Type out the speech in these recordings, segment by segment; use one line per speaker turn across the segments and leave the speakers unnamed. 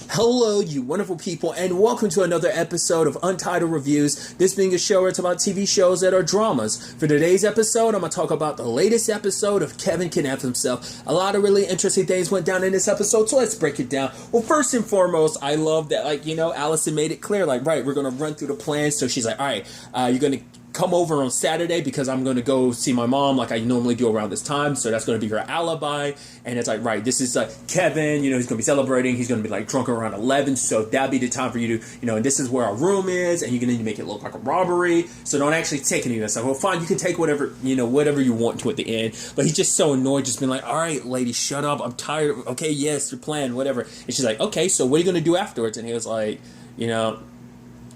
Hello, you wonderful people, and welcome to another episode of Untitled Reviews. This being a show where it's about TV shows that are dramas. For today's episode, I'm going to talk about the latest episode of Kevin Can F Himself. A lot of really interesting things went down in this episode, so let's break it down. Well, first and foremost, I love that, Allison made it clear, right, we're going to run through the plans. So she's like, all right, you're going to come over on Saturday because I'm going to go see my mom like I normally do around this time. So that's going to be her alibi. And it's like, right, this is Kevin, he's going to be celebrating. He's going to be drunk around 11. So that'd be the time for you to, and this is where our room is. And you're going to need to make it look like a robbery. So don't actually take any of that stuff. Well, fine, you can take whatever you want to at the end. But he's just so annoyed, just being like, all right, lady, shut up. I'm tired. Okay, yes, your plan, whatever. And she's like, okay, so what are you going to do afterwards? And he was like,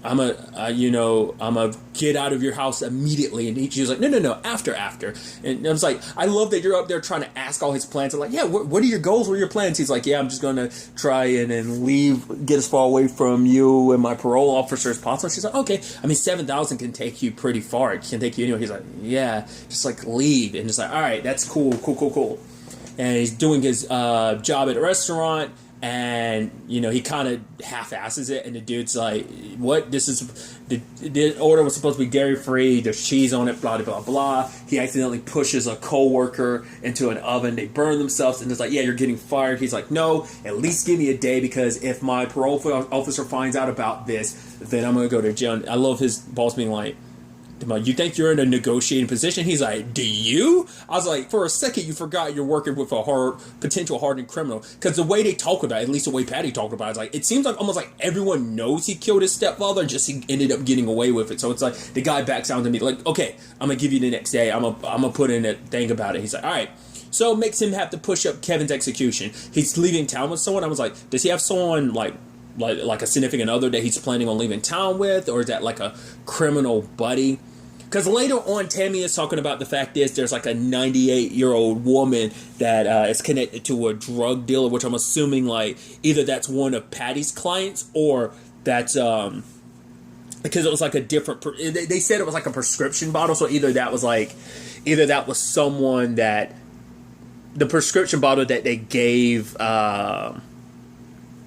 I'm a get out of your house immediately. And she was like, no, after. And I was like, I love that you're up there trying to ask all his plans. I'm like, yeah, what are your goals? What are your plans? He's like, yeah, I'm just going to try and leave, get as far away from you and my parole officer as possible. She's like, okay. I mean, 7,000 can take you pretty far. It can take you anywhere. He's like, yeah, just leave. And just all right, that's cool. And he's doing his job at a restaurant. And, he kind of half-asses it, and the dude's like, what? This is, the order was supposed to be dairy-free, there's cheese on it, blah, blah, blah, blah. He accidentally pushes a coworker into an oven, they burn themselves, and it's like, yeah, you're getting fired. He's like, no, at least give me a day, because if my parole officer finds out about this, then I'm going to go to jail. I love his boss being like, you think you're in a negotiating position? He's like, do you? I was like, for a second, you forgot you're working with a potential hardened criminal. Because the way they talk about it, at least the way Patty talked about it, it seems almost like everyone knows he killed his stepfather, just he ended up getting away with it. So it's like, the guy backs down to me, okay, I'm going to give you the next day. I'm going to put in a thing about it. He's like, all right. So it makes him have to push up Kevin's execution. He's leaving town with someone. I was like, does he have someone like a significant other that he's planning on leaving town with? Or is that a criminal buddy? Because later on, Tammy is talking about the fact is there's a 98-year-old woman that is connected to a drug dealer, which I'm assuming either that's one of Patty's clients or that's because it was a different. They said it was a prescription bottle, so either that was someone that the prescription bottle that they gave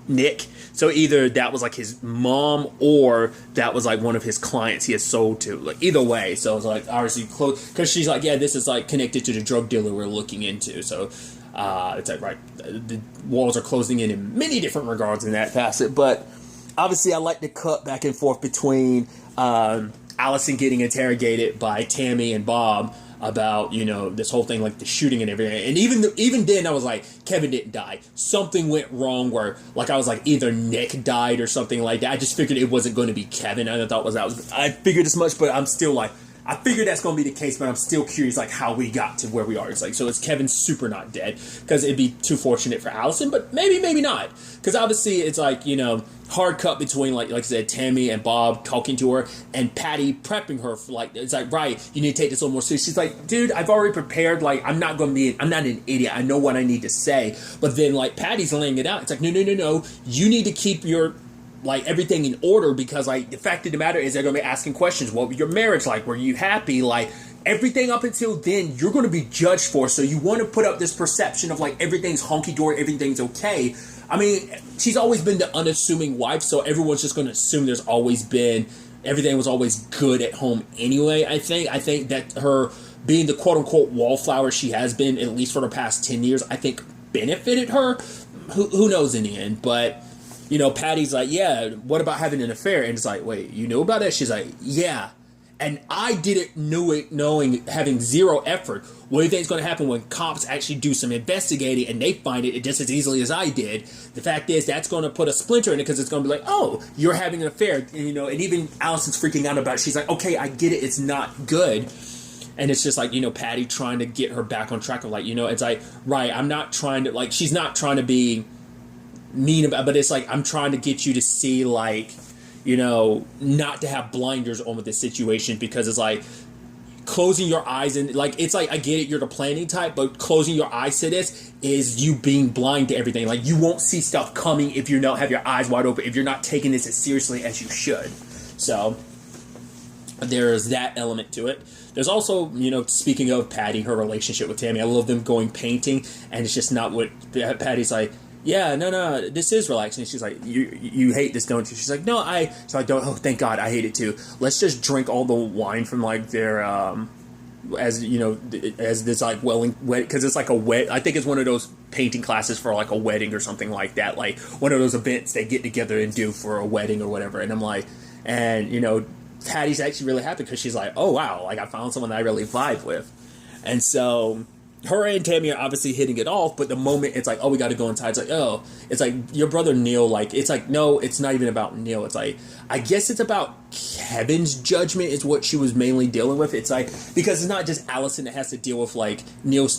Nick. So either that was his mom or that was one of his clients he had sold to. Either way. So it was obviously close. Because she's like, yeah, this is connected to the drug dealer we're looking into. So it's right. The walls are closing in many different regards in that facet. But obviously I like to cut back and forth between Allison getting interrogated by Tammy and Bob about, this whole thing, the shooting and everything. And even then I was like, Kevin didn't die. Something went wrong where, I was either Nick died or something like that. I just figured it wasn't going to be Kevin. I thought I figured as much, but I'm still I figured that's going to be the case, but I'm still curious, how we got to where we are. It's so is Kevin super not dead? Because it'd be too fortunate for Allison, but maybe not. Because obviously it's hard cut between, like I said, Tammy and Bob talking to her and Patty prepping her for, it's right, you need to take this a little more seriously. She's like, dude, I've already prepared. I'm not an idiot. I know what I need to say. But then, Patty's laying it out. It's no. You need to keep your everything in order because the fact of the matter is they're going to be asking questions. What was your marriage like? Were you happy? Everything up until then you're going to be judged for. So you want to put up this perception of everything's hunky-dory, everything's okay. I mean, she's always been the unassuming wife, so everyone's just going to assume everything was always good at home anyway. I think that her being the quote-unquote wallflower she has been, at least for the past 10 years, I think benefited her. Who knows in the end, but Patty's like, yeah, what about having an affair? And it's wait, you knew about it? She's like, yeah. And I didn't knowing, having zero effort. What do you think is going to happen when cops actually do some investigating and they find it just as easily as I did? The fact is that's going to put a splinter in it because it's going to be oh, you're having an affair. And, and even Allison's freaking out about it. She's like, okay, I get it. It's not good. And it's just Patty trying to get her back on track of it's right, I'm not trying to, she's not trying to be mean about, but it's I'm trying to get you to see not to have blinders on with this situation because it's closing your eyes and it's I get it, you're the planning type, but closing your eyes to this is you being blind to everything. You won't see stuff coming if you don't have your eyes wide open, if you're not taking this as seriously as you should. So there's that element to it. There's also, speaking of Patty, her relationship with Tammy, I love them going painting, and it's just not what Patty's yeah, no, this is relaxing. She's like, you hate this, don't you? She's like, no, she's like, don't, oh, thank God, I hate it too. Let's just drink all the wine from like their, as you know, as this like because it's like a wet. I think it's one of those painting classes for like a wedding or something like that, like one of those events they get together and do for a wedding or whatever. And I'm like, and you know, Patty's actually really happy because she's like, oh wow, like I found someone that I really vibe with, and so. Her and Tammy are obviously hitting it off, but the moment it's like, oh, we got to go inside, it's like, oh, it's like your brother Neil, like, it's like, no, it's not even about Neil. It's like, I guess it's about Kevin's judgment is what she was mainly dealing with. It's like, because it's not just Allison that has to deal with like Kevin's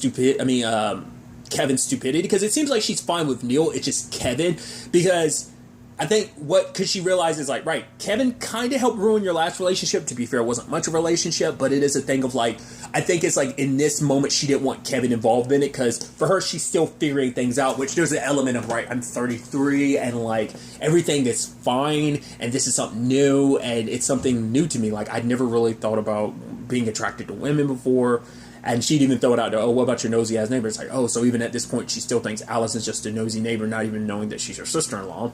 stupidity, because it seems like she's fine with Neil. It's just Kevin, because I think because she realizes, like, right, Kevin kind of helped ruin your last relationship. To be fair, it wasn't much of a relationship, but it is a thing of, like, I think it's, like, in this moment, she didn't want Kevin involved in it, because for her, she's still figuring things out, which there's an element of, right, I'm 33, and, like, everything is fine, and this is something new, and it's something new to me. Like, I'd never really thought about being attracted to women before, and she'd even throw it out there, oh, what about your nosy-ass neighbor? It's like, oh, so even at this point, she still thinks Allison's just a nosy neighbor, not even knowing that she's her sister-in-law.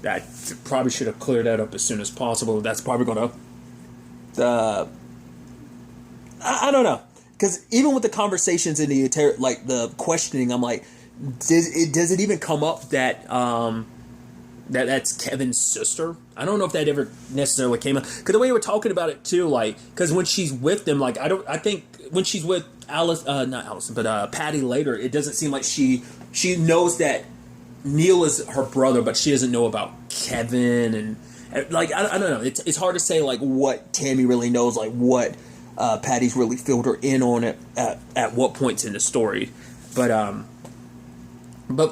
That probably should have cleared that up as soon as possible. That's probably going to... I don't know. Because even with the conversations in the like the questioning, I'm like, does it even come up that that's Kevin's sister? I don't know if that ever necessarily came up. Because the way we're talking about it too, like, because when she's with them, like, I think when she's with not Allison, but Patty later, it doesn't seem like she knows that Neil is her brother, but she doesn't know about Kevin, and like I don't know. It's hard to say like what Tammy really knows, like what Patty's really filled her in on it at what points in the story, but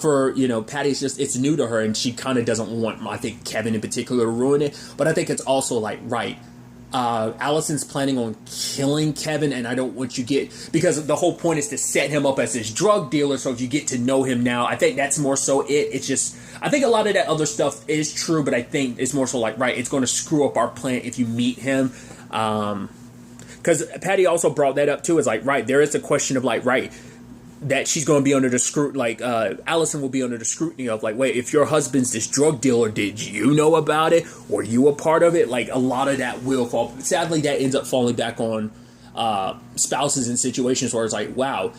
for Patty's just it's new to her, and she kind of doesn't want I think Kevin in particular to ruin it. But I think it's also like right. Allison's planning on killing Kevin, and I don't want you because the whole point is to set him up as this drug dealer, so if you get to know him now, I think that's more so it's just, I think a lot of that other stuff is true, but I think it's more so like, right, it's going to screw up our plan if you meet him, because Patty also brought that up too, is like, right, there is a question of like, right, that she's going to be under the scrutiny, like, Allison will be under the scrutiny of, like, wait, if your husband's this drug dealer, did you know about it? Were you a part of it? Like, a lot of that will fall. Sadly, that ends up falling back on spouses in situations where it's like, wow,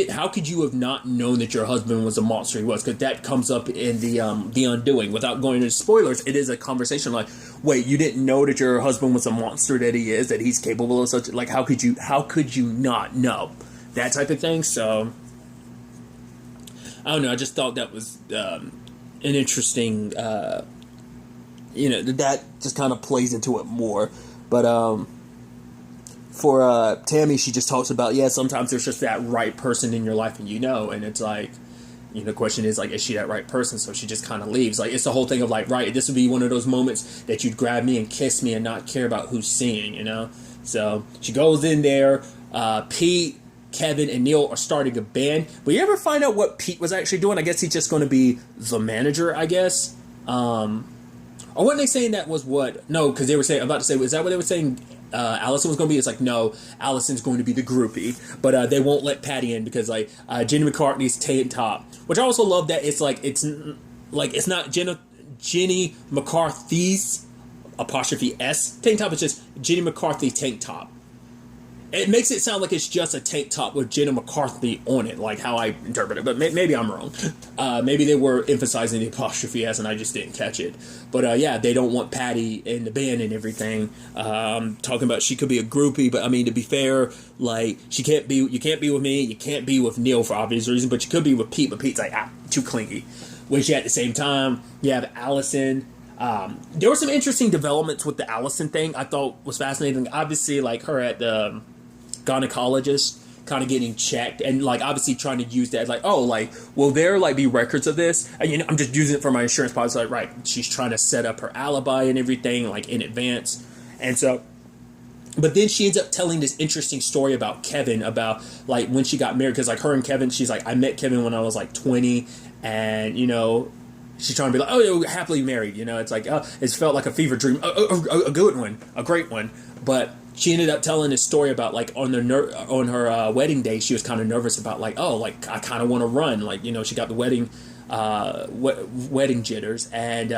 how could you have not known that your husband was a monster he was? Because that comes up in the Undoing. Without going into spoilers, it is a conversation like, wait, you didn't know that your husband was a monster that he is, that he's capable of such, like, how could you not know? That type of thing. So I don't know, I just thought that was an interesting that just kind of plays into it more. But for Tammy, she just talks about, sometimes there's just that right person in your life, and and it's like, the question is like, is she that right person? So she just kind of leaves. Like, it's the whole thing of like, right, this would be one of those moments that you'd grab me and kiss me and not care about who's seeing, So she goes in there. Pete, Kevin, and Neil are starting a band. But you ever find out what Pete was actually doing? I guess he's just going to be the manager, I guess. Or weren't they saying that was what? No, because they were saying, I'm about to say, is that what they were saying Allison was going to be? It's like, no, Allison's going to be the groupie. But they won't let Patty in because, like, Jenny McCartney's tank top. Which I also love that it's not Jenny McCarthy's apostrophe S tank top. It's just Jenny McCarthy tank top. It makes it sound like it's just a tank top with Jenna McCarthy on it, like how I interpret it. But maybe I'm wrong. Maybe they were emphasizing the apostrophe S and I just didn't catch it. But they don't want Patty in the band and everything. Talking about she could be a groupie, but I mean, to be fair, like, you can't be with me, you can't be with Neil for obvious reasons, but you could be with Pete, but Pete's like, too clingy. Which at the same time, you have Allison. There were some interesting developments with the Allison thing I thought was fascinating. Obviously, like, her at the gynecologist kind of getting checked and like obviously trying to use that like, oh, like, will there like be records of this? And I'm just using it for my insurance policy. Like, right, she's trying to set up her alibi and everything like in advance. And so, but then she ends up telling this interesting story about Kevin, about like when she got married, because like her and Kevin, she's like, I met Kevin when I was like 20, and she's trying to be like, oh, we're happily married. It's like, it's felt like a fever dream, a good one, a great one. But she ended up telling this story about like on her wedding day, she was kind of nervous about like, oh, like I kind of want to run. Like, she got the wedding wedding jitters, and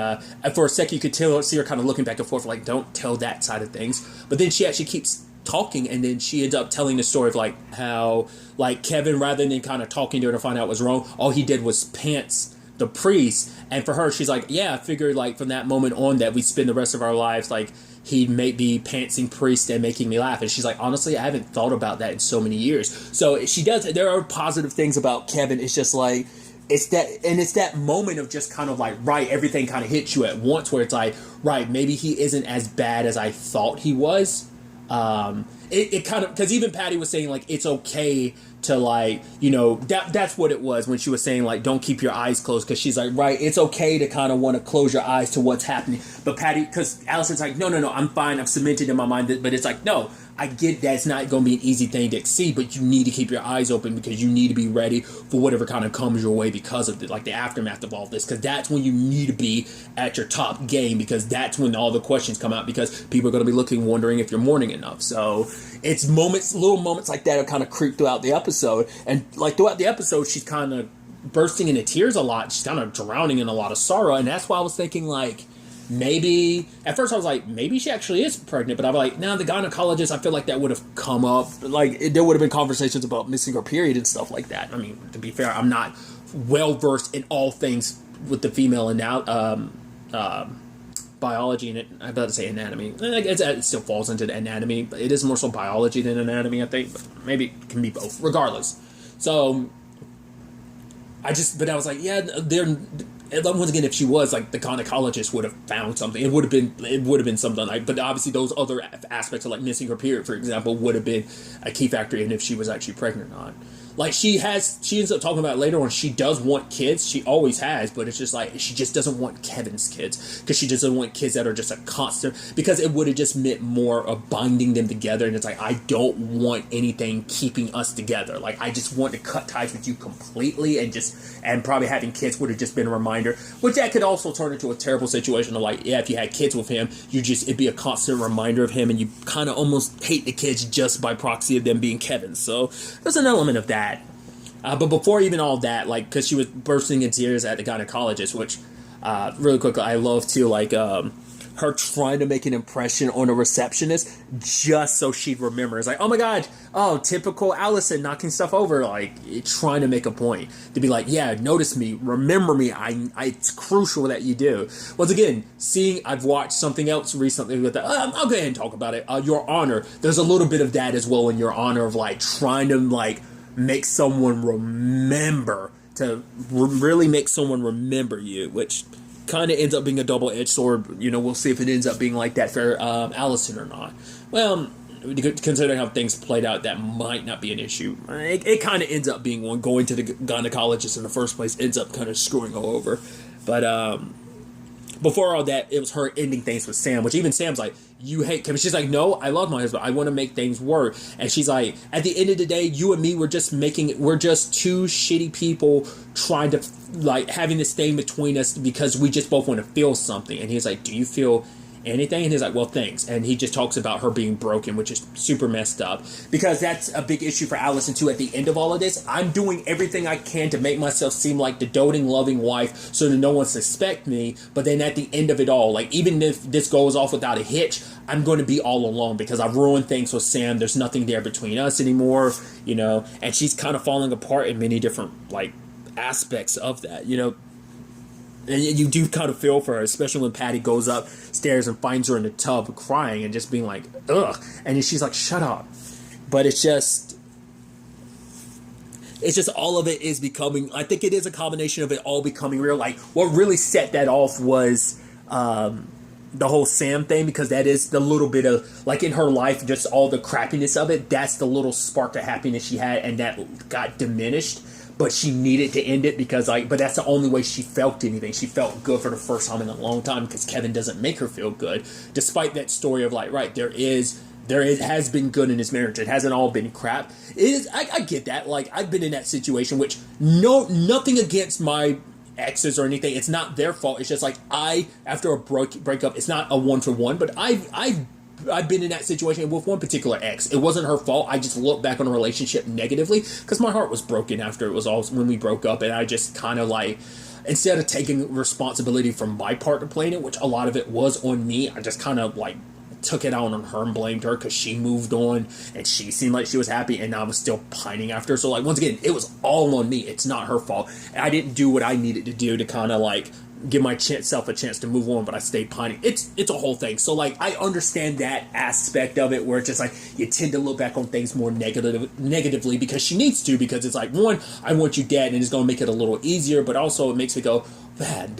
for a second you could see her kind of looking back and forth, like, don't tell that side of things. But then she actually keeps talking, and then she ends up telling the story of like how like Kevin, rather than kind of talking to her to find out what was wrong, all he did was pants the priest. And for her, she's like, yeah, I figured like from that moment on that we spend the rest of our lives like he'd be pantsing priest and making me laugh. And she's like, honestly, I haven't thought about that in so many years. So she does. There are positive things about Kevin. It's just like, it's that moment of just kind of like, right, everything kind of hits you at once, where it's like, right, maybe he isn't as bad as I thought he was. It kind of, because even Patty was saying like, it's okay to like, you know, that's what it was when she was saying like, don't keep your eyes closed, because she's like, right, it's okay to kind of want to close your eyes to what's happening. But Patty, because Allison's like, no, I'm fine, I've cemented in my mind that, but it's like, no, I get that it's not going to be an easy thing to exceed, but you need to keep your eyes open because you need to be ready for whatever kind of comes your way because of the aftermath of all this, because that's when you need to be at your top game, because that's when all the questions come out, because people are going to be wondering if you're mourning enough. So it's little moments like that are kind of creep throughout the episode, and like throughout the episode she's kind of bursting into tears a lot. She's kind of drowning in a lot of sorrow, and that's why I was thinking like, maybe, at first I was like, maybe she actually is pregnant, but I'm like, nah, the gynecologist, I feel like that would have come up, like, there would have been conversations about missing her period and stuff like that. I mean, to be fair, I'm not well-versed in all things with the female biology, and I'm about to say anatomy. It still falls into the anatomy, but it is more so biology than anatomy, I think, but maybe it can be both, regardless. So, I was like, yeah, once again, if she was like, the gynecologist would have found something. It would have been something like, but obviously those other aspects of like missing her period, for example, would have been a key factor in if she was actually pregnant or not. Like she ends up talking about it later on, she does want kids. She always has, but it's just like, she just doesn't want Kevin's kids, because she just doesn't want kids that are just a constant, because it would have just meant more of binding them together. And it's like, I don't want anything keeping us together. Like, I just want to cut ties with you completely, and probably having kids would have just been a reminder, which that could also turn into a terrible situation of like, yeah, if you had kids with him, it'd be a constant reminder of him, and you kind of almost hate the kids just by proxy of them being Kevin's. So there's an element of that. But before even all that, like, because she was bursting in tears at the gynecologist, which, really quickly, I love too, like, her trying to make an impression on a receptionist just so she'd remember. It's like, oh my god, typical Allison knocking stuff over, like, trying to make a point. To be like, yeah, notice me, remember me, it's crucial that you do. Once again, I've watched something else recently with that, I'll go ahead and talk about it, Your Honor. There's a little bit of that as well in Your Honor, of like, trying to, like, make someone remember, really make someone remember you, which kind of ends up being a double-edged sword. You know, we'll see if it ends up being like that for Allison or not. Well, considering how things played out, that might not be an issue. It kind of ends up being one. Going to the gynecologist in the first place ends up kind of screwing her over. But before all that, it was her ending things with Sam, which even Sam's like, you hate Kevin. She's like, no, I love my husband. I want to make things work. And she's like, at the end of the day, you and me, we're just two shitty people trying to, like, having this thing between us because we just both want to feel something. And he's like, do you feel anything? And he's like, well, thanks. And he just talks about her being broken, which is super messed up, because that's a big issue for Allison too. At the end of all of this, I'm doing everything I can to make myself seem like the doting, loving wife so that no one suspect me. But then at the end of it all, like, even if this goes off without a hitch, I'm going to be all alone because I've ruined things with Sam. There's nothing there between us anymore, you know. And she's kind of falling apart in many different, like, aspects of that, you know. And you do kind of feel for her, especially when Patty goes upstairs and finds her in the tub crying and just being like, ugh. And then she's like, shut up. But it's just all of it is becoming, I think it is a combination of it all becoming real. Like, what really set that off was the whole Sam thing, because that is the little bit of, like, in her life, just all the crappiness of it. That's the little spark of happiness she had, and that got diminished. But she needed to end it because, like, but that's the only way she felt anything. She felt good for the first time in a long time because Kevin doesn't make her feel good. Despite that story of, like, right, there has been good in this marriage. It hasn't all been crap. I get that. Like, I've been in that situation, which nothing against my exes or anything. It's not their fault. It's just like, after a breakup, it's not a 1-for-1, but I've been in that situation with one particular ex. It wasn't her fault. I just look back on a relationship negatively because my heart was broken after it was all when we broke up, and I just kind of like, instead of taking responsibility from my part of playing it, which a lot of it was on me, I just kind of like took it out on her and blamed her because she moved on and she seemed like she was happy and I was still pining after her. So like, once again, it was all on me. It's not her fault. I didn't do what I needed to do to kind of like give myself a chance to move on, but I stayed pining. It's a whole thing. So like, I understand that aspect of it where it's just like you tend to look back on things more negatively because she needs to, because it's like, one, I want you dead, and it's going to make it a little easier, but also it makes me go, man,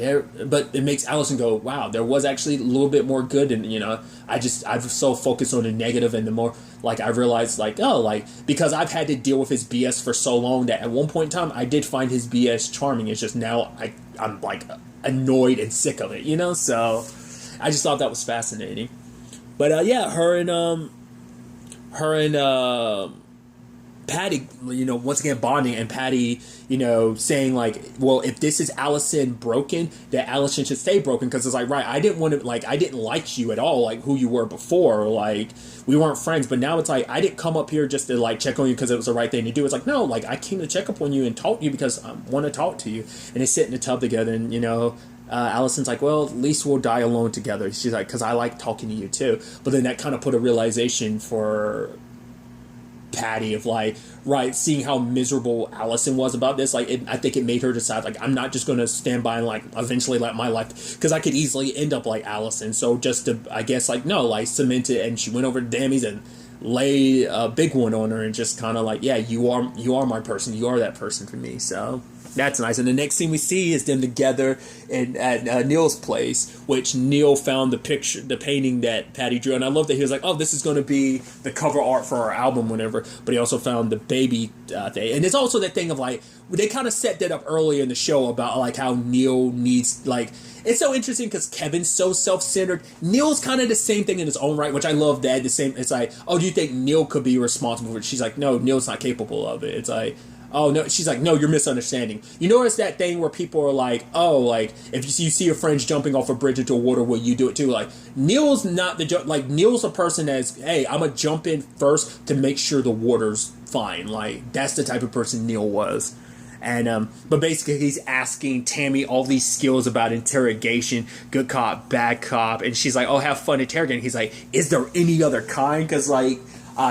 but it makes Allison go, wow, there was actually a little bit more good. And, you know, I've so focused on the negative, and the more like I realized like, oh, like, because I've had to deal with his BS for so long that at one point in time I did find his BS charming. It's just now I'm like annoyed and sick of it, you know? So I just thought that was fascinating. But yeah, her and Patty, you know, once again bonding, and Patty, you know, saying like, well, if this is Allison broken, that Allison should stay broken, because it's like, right, I didn't like you at all, like who you were before, like we weren't friends, but now it's like, I didn't come up here just to like check on you because it was the right thing to do. It's like, no, like I came to check up on you and talk to you because I want to talk to you. And they sit in the tub together, and, you know, Allison's like, well, at least we'll die alone together. She's like, because I like talking to you too. But then that kind of put a realization for Patty of like, right, seeing how miserable Allison was about this, like I think it made her decide like, I'm not just going to stand by and like eventually let my life, because I could easily end up like Allison. So just to, I guess, like, no, like cement it. And she went over to Dammy's and lay a big one on her and just kind of like, yeah, you are my person, you are that person for me. So that's nice. And the next scene we see is them together at Neil's place, which Neil found the painting that Patty drew. And I love that he was like, oh, this is going to be the cover art for our album, whenever. But he also found the baby thing. And there's also that thing of like, they kind of set that up earlier in the show about like how Neil needs, like, it's so interesting because Kevin's so self-centered. Neil's kind of the same thing in his own right, which I love that. The same, it's like, oh, do you think Neil could be responsible for it? She's like, no, Neil's not capable of it. It's like, oh, no, she's like, no, you're misunderstanding. You notice that thing where people are like, oh, like, if you see your friends jumping off a bridge into water, will you do it too? Like, Neil's not Neil's a person that's, hey, I'm going to jump in first to make sure the water's fine. Like, that's the type of person Neil was. And, but basically he's asking Tammy all these skills about interrogation, good cop, bad cop. And she's like, oh, have fun interrogating. He's like, is there any other kind? Because, like,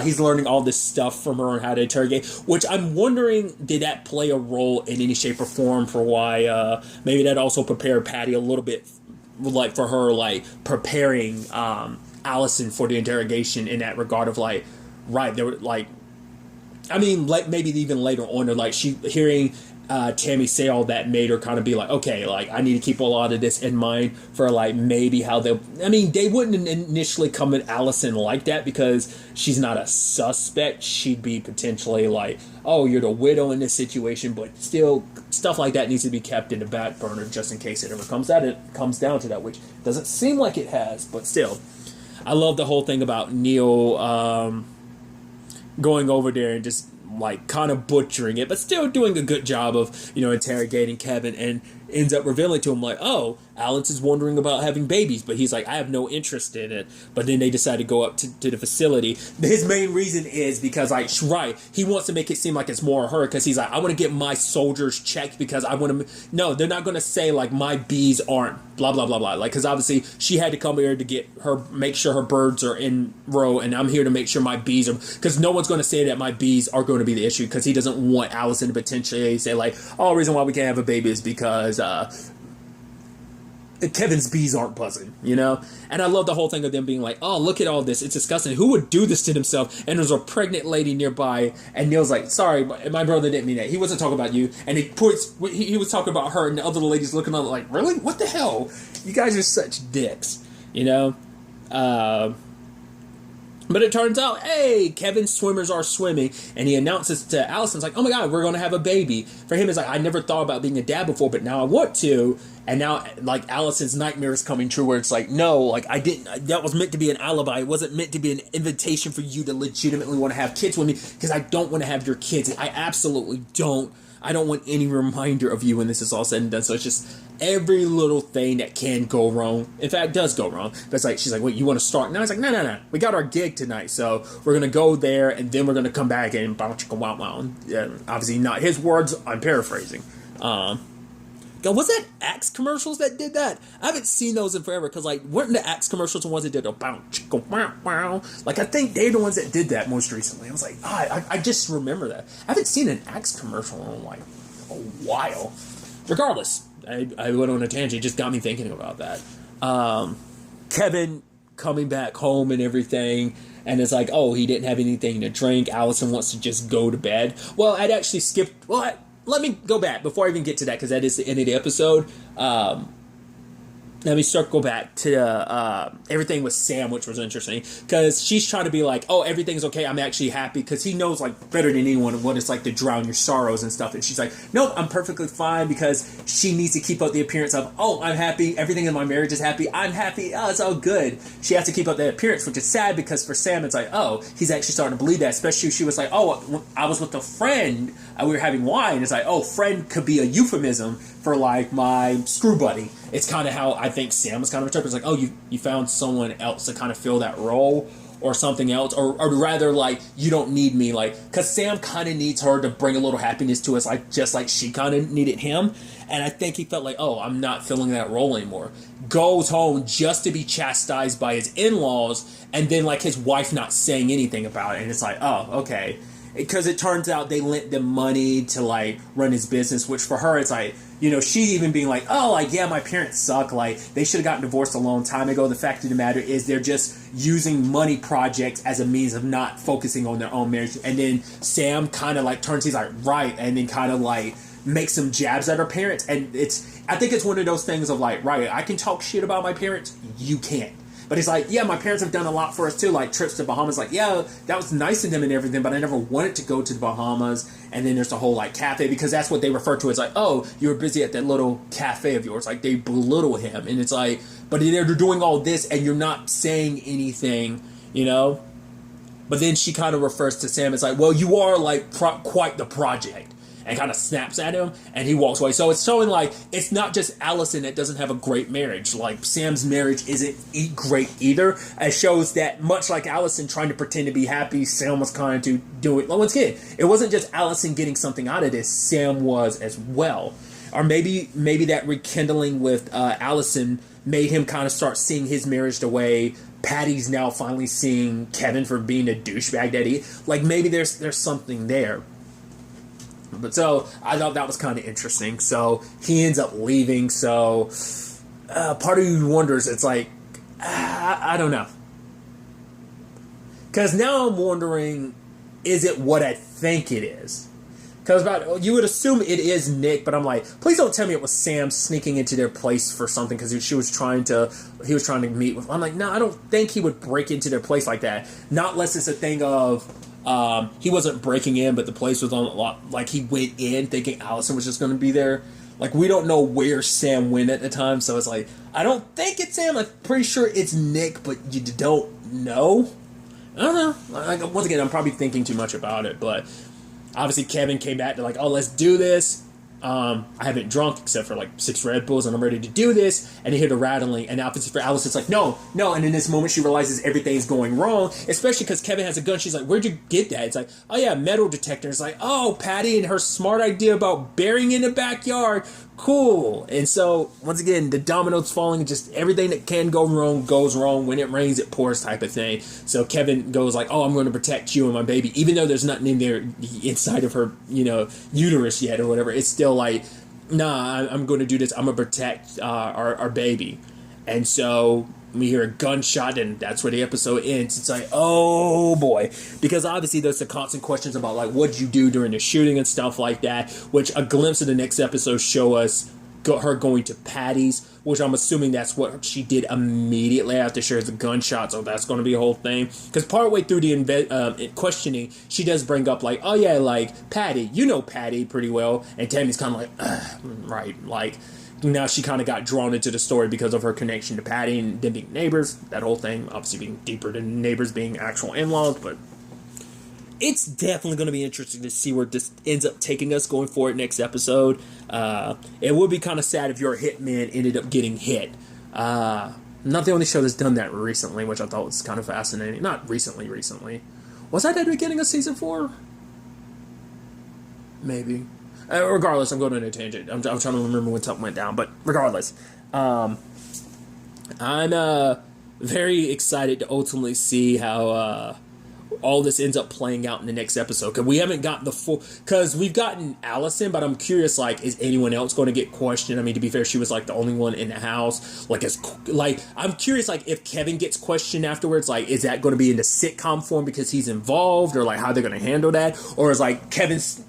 he's learning all this stuff from her on how to interrogate, which I'm wondering, did that play a role in any shape or form for why, maybe that also prepared Patty a little bit, like, for her, like, preparing, Allison for the interrogation in that regard of, like, right, there were, like, I mean, like, maybe even later on, or like, she hearing Tammy say all that made her kind of be like, okay, like, I need to keep a lot of this in mind for, like, maybe how they, I mean, they wouldn't initially come at Allison like that because she's not a suspect. She'd be potentially like, oh, you're the widow in this situation, but still, stuff like that needs to be kept in the back burner just in case it ever comes down to that, which doesn't seem like it has, but still. I love the whole thing about Neil going over there and just like kind of butchering it, but still doing a good job of, you know, interrogating Kevin, and ends up revealing to him like, oh, Alex is wondering about having babies, but he's like, I have no interest in it. But then they decide to go up to the facility. His main reason is because, like, right, he wants to make it seem like it's more her, because he's like, I want to get my soldiers checked because I want to, no, they're not going to say like my bees aren't blah, blah, blah, blah. Like, because obviously she had to come here to get her, make sure her birds are in row, and I'm here to make sure my bees are, because no one's going to say that my bees are going to be the issue, because he doesn't want Allison to potentially say like, oh, the reason why we can't have a baby is because Kevin's bees aren't buzzing, you know? And I love the whole thing of them being like, oh, look at all this, it's disgusting, who would do this to themselves? And there's a pregnant lady nearby, and Neil's like, sorry, my brother didn't mean that, he wasn't talking about you. And he was talking about her, and the other ladies looking at it like, really? What the hell? You guys are such dicks, you know? But it turns out, hey, Kevin's swimmers are swimming, and he announces to Allison, it's like, oh my god, we're going to have a baby. For him, it's like, I never thought about being a dad before, but now I want to. And now, like, Allison's nightmare is coming true, where it's like, no, like, I didn't, that was meant to be an alibi. It wasn't meant to be an invitation for you to legitimately want to have kids with me, because I don't want to have your kids. I absolutely don't. I don't want any reminder of you when this is all said and done. So it's just every little thing that can go wrong. In fact, does go wrong. But it's like, she's like, wait, you want to start? Now it's like, no. We got our gig tonight. So we're going to go there, and then we're going to come back and bow chicka wow wow. Obviously not his words. I'm paraphrasing. Was that Axe commercials that did that? I haven't seen those in forever, because, like, weren't the Axe commercials the ones that did a bow, chicka, wow, wow? Like, I think they're the ones that did that most recently. I was like, I just remember that. I haven't seen an Axe commercial in, like, a while. Regardless, I went on a tangent. It just got me thinking about that. Kevin coming back home and everything, and it's like, oh, he didn't have anything to drink. Allison wants to just go to bed. Well, I'd actually skipped... Well, let me go back before I even get to that, because that is the end of the episode. Let me circle back to everything with Sam, which was interesting, because she's trying to be like, oh, everything's okay, I'm actually happy, because he knows, like, better than anyone what it's like to drown your sorrows and stuff, and she's like, nope, I'm perfectly fine, because she needs to keep up the appearance of, oh, I'm happy, everything in my marriage is happy, I'm happy, oh, it's all good. She has to keep up that appearance, which is sad, because for Sam, it's like, oh, he's actually starting to believe that, especially she was like, oh, I was with a friend, we were having wine, it's like, oh, friend could be a euphemism for, like, my screw buddy. It's kind of how I think Sam was kind of interpreted. It's like, oh, you found someone else to kind of fill that role, or something else, or rather, like, you don't need me, like, because Sam kind of needs her to bring a little happiness to us, like, just like she kind of needed him, and I think he felt like, oh, I'm not filling that role anymore. Goes home just to be chastised by his in-laws, and then, like, his wife not saying anything about it, and it's like, oh, okay. Because it turns out they lent them money to, like, run his business, which for her, it's like, you know, she even being like, oh, like, yeah, my parents suck, like, they should have gotten divorced a long time ago. The fact of the matter is they're just using money projects as a means of not focusing on their own marriage. And then Sam kind of, like, turns, he's like, right, and then kind of, like, makes some jabs at her parents. And I think it's one of those things of, like, right, I can talk shit about my parents, you can't. But he's like, yeah, my parents have done a lot for us too, like trips to Bahamas. Like, yeah, that was nice of them and everything, but I never wanted to go to the Bahamas. And then there's the whole, like, cafe, because that's what they refer to as, like, oh, you were busy at that little cafe of yours. Like, they belittle him. And it's like, but they're doing all this and you're not saying anything, you know? But then she kind of refers to Sam as like, well, you are, like, quite the project. And kind of snaps at him, and he walks away. So it's showing, like, it's not just Allison that doesn't have a great marriage. Like, Sam's marriage isn't great either. It shows that, much like Allison trying to pretend to be happy, Sam was kind of doing it. Well, once again, it wasn't just Allison getting something out of this. Sam was as well. Or maybe that rekindling with Allison made him kind of start seeing his marriage the way Patty's now finally seeing Kevin for being a douchebag that he... Like, maybe there's something there. But so, I thought that was kind of interesting. So, he ends up leaving. So, part of you wonders, it's like, I don't know. Because now I'm wondering, is it what I think it is? Because you would assume it is Nick, but I'm like, please don't tell me it was Sam sneaking into their place for something because he was trying to meet with... I'm like, no, I don't think he would break into their place like that. Not unless it's a thing of... he wasn't breaking in, but the place was on a lot. Like, he went in thinking Allison was just going to be there. Like, we don't know where Sam went at the time, so it's like, I don't think it's Sam. I'm pretty sure it's Nick, but you don't know. I don't know. Like, once again, I'm probably thinking too much about it, but obviously Kevin came back to like, oh, let's do this. I haven't drunk except for like 6 Red Bulls and I'm ready to do this. And he hear the rattling, and obviously for Alice it's like, no. And in this moment she realizes everything's going wrong, especially because Kevin has a gun. She's like, where'd you get that? It's like, oh yeah, metal detector. It's like, oh, Patty and her smart idea about burying in the backyard. Cool. And so once again, the dominoes falling, just everything that can go wrong goes wrong. When it rains it pours type of thing. So Kevin goes like, oh, I'm going to protect you and my baby, even though there's nothing in there inside of her, uterus yet or whatever. It's still like, nah, I'm going to do this. I'm going to protect our baby. And so we hear a gunshot, and that's where the episode ends. It's like, oh boy, because obviously there's the constant questions about like, what'd you do during the shooting and stuff like that, which a glimpse of the next episode show us her going to Patty's, which I'm assuming that's what she did immediately after she hears the gunshot, so that's going to be a whole thing. Because partway through the questioning, she does bring up like, oh yeah, like Patty, you know Patty pretty well, and Tammy's kind of like, right, like now she kind of got drawn into the story because of her connection to Patty and them being neighbors, that whole thing, obviously being deeper than neighbors being actual in-laws, but it's definitely going to be interesting to see where this ends up taking us going forward next episode. It would be kind of sad if your hitman ended up getting hit. Not the only show that's done that recently, which I thought was kind of fascinating. Not recently. Was that at the beginning of season 4? Maybe. Regardless, I'm going on a tangent. I'm trying to remember when something went down, but regardless, I'm very excited to ultimately see how all this ends up playing out in the next episode. Because we haven't gotten the full... Because we've gotten Allison, but I'm curious, like, is anyone else going to get questioned? I mean, to be fair, she was, like, the only one in the house. I'm curious, like, if Kevin gets questioned afterwards, like, is that going to be in the sitcom form because he's involved? Or, like, how they're going to handle that? Or is, like, Kevin's,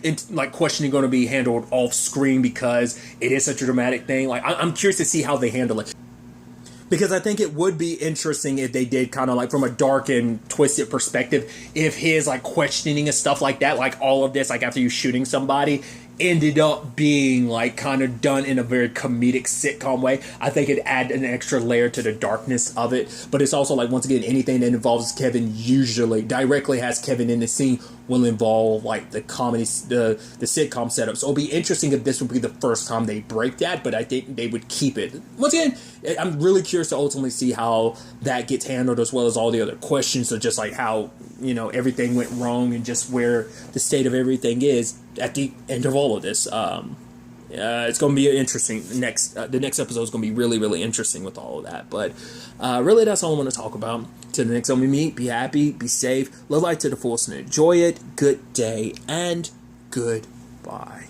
questioning going to be handled off screen because it is such a dramatic thing? Like, I'm curious to see how they handle it. Because I think it would be interesting if they did kind of like from a dark and twisted perspective, if his like questioning and stuff like that, like all of this, like after you shooting somebody, ended up being like kind of done in a very comedic sitcom way. I think it'd add an extra layer to the darkness of it. But it's also like, once again, anything that involves Kevin usually directly has Kevin in the scene will involve like the comedy, the sitcom setup. So it'll be interesting if this would be the first time they break that, but I think they would keep it. Once again, I'm really curious to ultimately see how that gets handled, as well as all the other questions of just like how, you know, everything went wrong and just where the state of everything is at the end of all of this. It's going to be interesting. The next episode is going to be really, really interesting with all of that. But really, that's all I want to talk about. Till the next time we meet, be happy, be safe, live life to the fullest and enjoy it. Good day and goodbye.